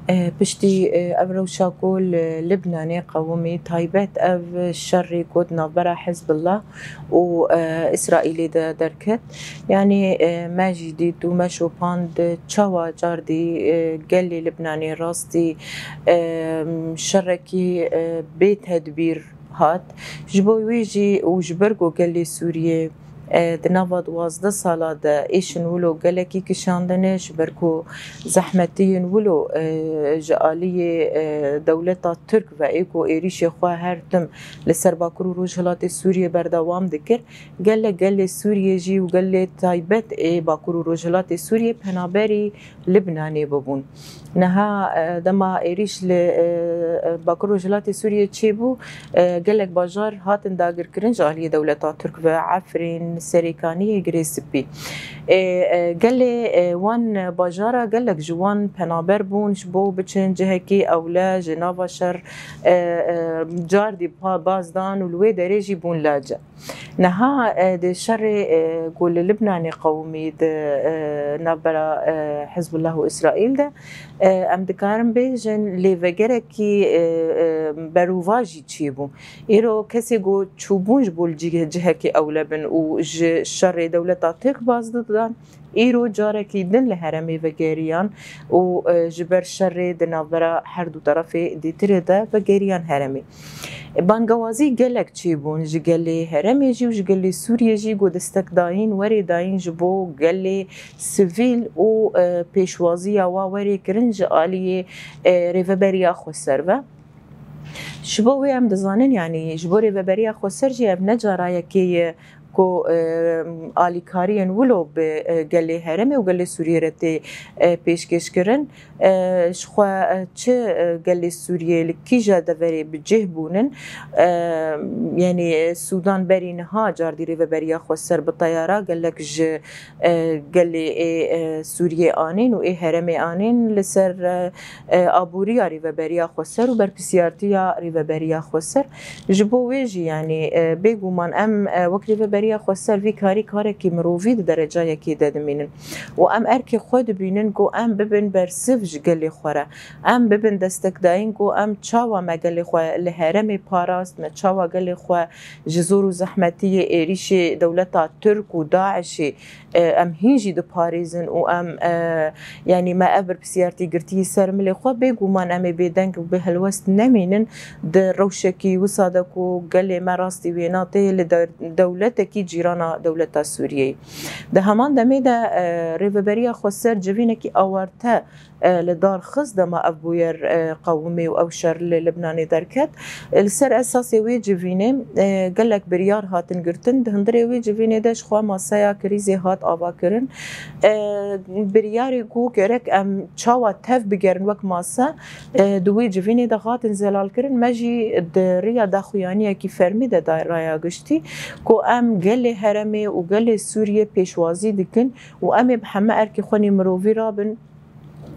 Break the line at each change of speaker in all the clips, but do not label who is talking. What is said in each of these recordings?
پشتی روشا کل لبنانی قومی تایبەت ئەv شەڕی گوت ناوبەرە حزب الله و ئیسرائیلی دەرکەت یعنی ماژی دیت و مەشۆپاند چاوا جاردی گەلی لبنانی ڕاستی شەڕێکی بێ تەدبیر هات ji bo wê jî û ji ber ku gelê Sûriyê di nava 12 sala de êşin wilo gelekî kişandine ji ber ku zehmetiyên wilo ji aliyê dewleta Tirk ve ê ku êrişê xwe her tim li ser Bakur û Rojhilatê Sûriyê berdewam dikir gelê Sûriyê jî û gelê taybet ê Bakur û Rojhilatê Sûriyê penaberî Libnanê bibûn. Niha dema êrîş li Bakur û Rojhilatê Sûriyê çêbû gelek bajar hatin dagirkirin ji aliyê dewleta Tirk ve Efrîn Serêkaniyê Girêspî. Gelê wan bajara gelek ji wan penaber bûn ji bo biçin cihekî ewle ji nava şer cardî baz dan û li wê derê jî bûn lace. Niha di şerê ku li Libnanê qewmî di navbera Hizbullah û İsraîl de em dikarin bêjin lêvegerekî berûva jî çêbû. Îro kesê ku çûbûn ji bo cihekî ewle bin û ji şerê dewleta Tirk baz didan îro carekî din li herêmê vegeriyan û ji ber şerê di navbera her du terefê dîtirê de vegeriyan herêmê. Bangewazî gelek çêbûn ji gelê herêmê jî û ji gelê Sûriyê jî ku destekdayîn werê dayîn ji bo gelê sivîl û pêşwaziya wa werê kirin ji aliyê rêveberiya Xweser ve. Ji bo wê em dizanin yanî ji bo rêveberiya Xweser jî ev ne carayekê ye ku alîkariyên wilo bi gelê herêmê û gelê Sûriyê re tê pêşkêşkirin ji xwe çi gelê Sûriyê li kîja deverê bi cih bûnin yanî Sûdan berî niha cardî rêveberiya Xweser bi teyara gelek ji gelê Sûriyê anîn û ê herêmê anîn li ser aboriya rêveberiya Xweser û berpirsiyartiya rêveberiya Xweser ji bo wê jî yanî bêguman em wek rêveberiya Xweser vî karî karekî mirovî di derecayekê de dimînin û em erkê xwe dibînin ku em bibin bersiv ji gelê xwe re em bibin destekdayîn ku em çawa me gelê xwe li herêmê parast me çawa gelê xwe ji zor û zehmetiyê êrişê dewleta Tirk û Daişê em hîn jî diparêzin û em yanî me ev berpirsiyartî girtiyî ser milê xwe bêguman em ê bêdeng û bêhelwest nemînin di rewşekî wisa de ku gelê me rastî wêna tê li dewletekî cîrana dewleta Sûriyeyê. Di heman demê de rêveberiya Xweser civînekî awarte li darxiz dema ev bûyer qewmî û ew şer li Libnanê derket li ser esasê wê civînê gelek biryar hatin girtin di hundirê wê civînê de ji xwe masaya krîzê hat avakirin biryarê ku gerek em çawa tev bigerin wek masa di wê civînê de hatin zelalkirin me jî di rêya daxuyaniyekî fermî de raya giştî ku em gelê herêmê û gelê Sûriyê pêşwazî dikin û em ê bi heme erkê xwenî mirovî rabin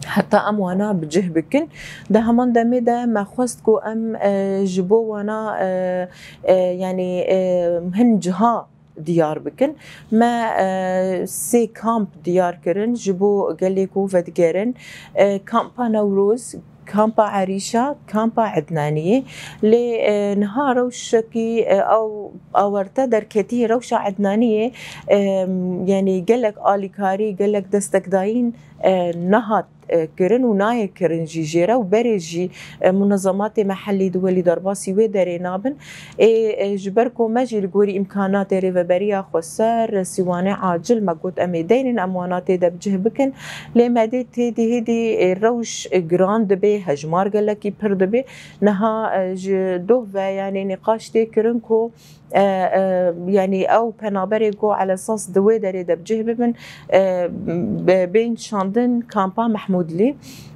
heta em wana bi cih bikin di heman demê de me xwest ku em ji bo wana yanî hin ciha diyar bikin me sê kamp diyar kirin ji bo gelê ku vedigerin kampa Newroz kampa Erîşa kampa Ednaniyê lê niha rewşekî ew awarte derketî rewşa Ednaniyê yanî gelek alîkarî gelek destekdayîn nehat kirin û nayê kirin jî jê re û berê jî munezematê mehellî duwelî derbasî wê derê nabin ê ji ber ku me jî li gorî îmkanatê rêveberiya Xweser sîwanê acil me got em ê deynin em wana tê de bi cih bikin lê me dê têdî hêdî rewş giran dibe hejmar gelekî pir dibe niha ji doh ve yanî nîqaş tê kirin ku yanî ew penaberê ku ala esas di wê derê de bi cih bibin bên şandin kampa Mehmûdlî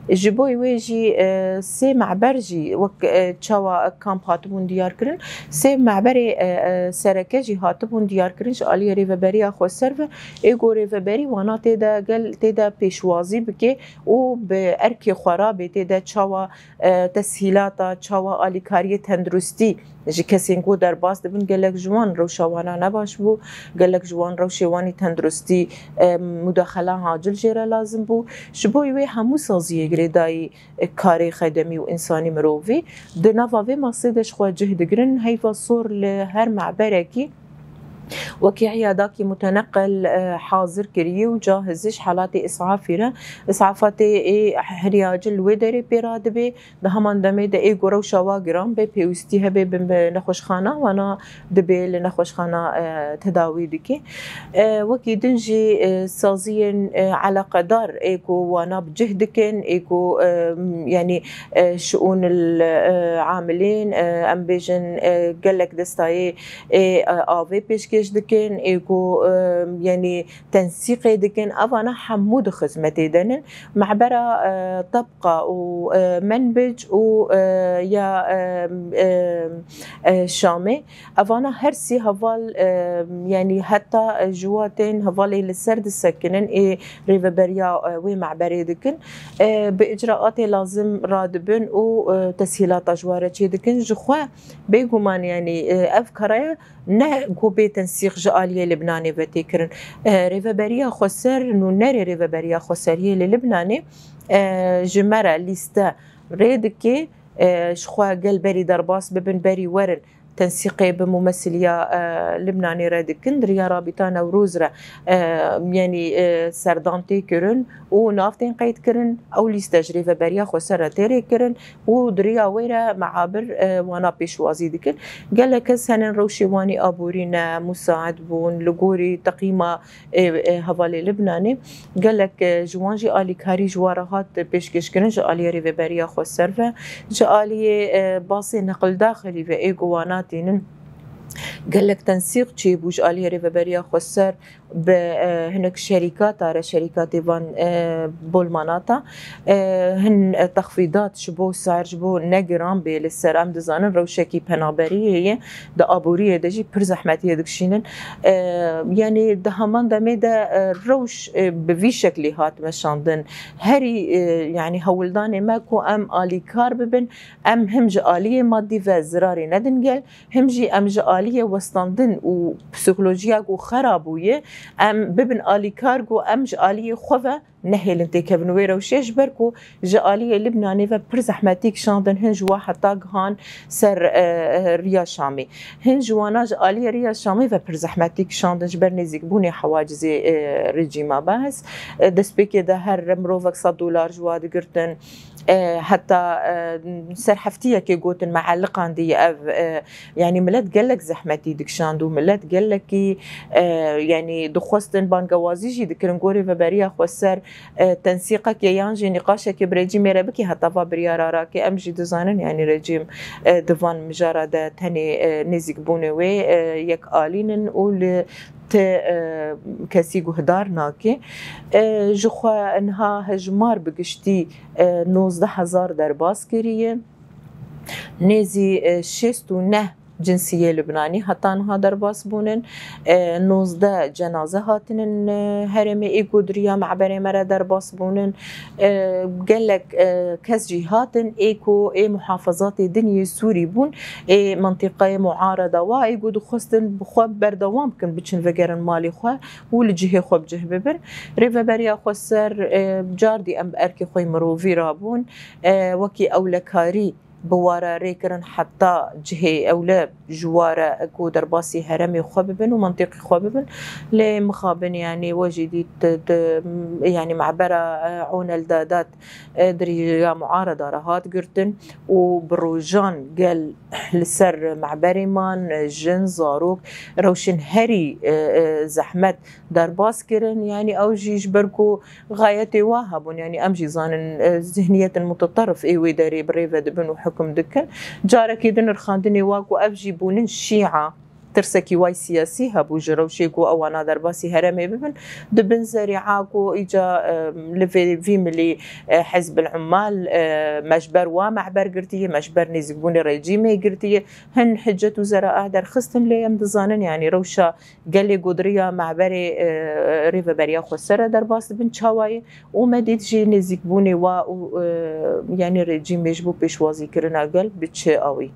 ji bo wê jî sê meber jî wek çawa kamp hatibûn diyar kirin sê meberê sereke jî hatibûn diyar kirin ji aliyê rêveberiya Xweser ve ê ku rêveberî wana tê de pêşwazî bike û bi erkê xwe rabê tê de çawa teshîlata çawa alîkariyê tenduristî ji kesên ku derbas dibin gelek ji wan rewşa wana nebaş bû gelek ji wan rewşê wanî tenduristî mudaxela acil jê re lazim bû ji bo wê hemû saziyên گریدای کاری خدمی و انسانی مروی دنوا و مصیدش خو جهد گرن هیفا صور لهر معبرکی وكي عياداكي متنقل حاضر كريه وجاهزش حالات اسعافي اسعافات احتياج الودري بيرادبي ده همان دمي ده اي غرو شواغرام بي بيوستي هبي بنخوشخانه وانا دبي لنخوشخانه تداوي دكي وكي دنجي سازيا على قدر ايكو وانا بجهدكن ايكو يعني شؤون العاملين ام بيجن قالك دستاي آوي پیشکش دکن ایکو يعني تنسيق دکن اوانا حمود خدمت دنن معبره طبقه ومنبج و يا شامي اوانا هرسي هفال يعني حتى جواتين هفال للسرد السكنن اي ريفبريا وي معبره دكن باجراءات لازم رادبن وتسهيلات جواره دكن جخوا بيغمان يعني افكار نه گوبه تنسيق جاليه لبناني وتكرن ريفبريا خسر نو نري ريفبريا خسريه للبناني جمره ليستا ريدكي شخوا قلبري درباس ببن بري ورن تنسيقي بممثلية لبناني رادكن دريا رابطة نوروزرا يعني سردانتي كرن ونافتين قيد كرن أو ليستجريفة بريا خسارة تيري كرن ودريا ويرا معابر وانا بيشوازي دكن قال لك سنن روشي واني أبورينا مساعد بون لقوري تقيمة هفالي لبناني قال لك جوانجي آلي كاري جوارهات بيشكش كرن جالي ريفة بريا خسارة جالي باصي نقل داخلي في ايقوانات قال لك تنسيق شي بوج آلية ريفبريا خسر بهنك شركات على شركات ايفان بولماناتا هن تخفيضات شبو سعر شبو نجرام بالسر ام دزانن روشكي بنابريه هي دا ابوريه دجي بر زحمتيه دكشينن يعني دهمان دميدا روش بفي شكل هات مشاندن هري يعني هولدان ماكو ام آلي كار ببن ام همج آلية مادي وزراري ندنجل همجي ام آلية وستاندن و بسيكولوجيا و خرابويه ام ببن آلي كارغو ام جالية خوفا نهل انتي كابن ويرا وشيش بركو جالية لبناني وبر زحمتيك شاندن هنج واحد طاقهان سر ريا شامي هنج وانا جالية ريا شامي وبر زحمتيك شاندن جبر نزيك بوني حواجز رجيما باس دس بيكي ده هر مروفك $100 جواد قرتن حتى سر حفتيه كي قوتن معلقة عندي يعني ملات قالك زحمتي ديك شاندو ملات قالك يعني دخوستن بانقوازيجي دكرن قوري فبريا خوسر تنسيقك يانجي نقاشك بريجي ميرا بكي هطفا بريارا راكي امجي دزانن يعني رجيم دفان مجارة تاني نزيك بونوي يك آلينن و كسي هدار ناكي جخوا انها هجمار بقشتي 19,000 درباس كريه نيزي 69 جنسية لبناني حتى انها درباس بونن 19 جنازة هاتنن هرمي ايقو دريا معبري مرة درباس بونن قال لك كس جهاتن ايكو اي محافظات دنيا سوري بون اي منطقة معارضة وايقو دخوستن بخواب بردوام كن بچن فقرن مالي خواه والجهة خواب جه ببر ريفا بريا خوصر جاردي ام باركي خوي مروفي رابون وكي اولكاري بوارا ريكرن حتى جهي أولا جوارا أكو درباسي هرمي خواببن ومنطقي خواببن لمخابن يعني وجدي يعني معبرة عون الدادات دريا معارضة رهات قرتن وبروجان قال لسر معبري مان جن زاروك روشن هري زحمت درباس كرن يعني أو جيش بركو غايتي واهبون يعني أمجي زان ذهنية المتطرف ايوي داري بريفة دبن حكم دكن جارك يدن الخاندني واقو أبجي بونن شيعة ترسكي واي سياسي هبو جروشيكو أو أنا درباسي هرمي ببن دبن زريعاكو إجا لفي ملي حزب العمال مجبر ومعبر قرتيه مجبر نزيقوني ريجيمي قرتيه هن حجة وزراء در خستن ليم دزانن يعني روشا قالي قدرية معبري ريفا بريا خسرة درباس بن شاواي ومديد جي نزيقوني و يعني ريجيمي جبو بيشوازي كرنا قل بتشي قوي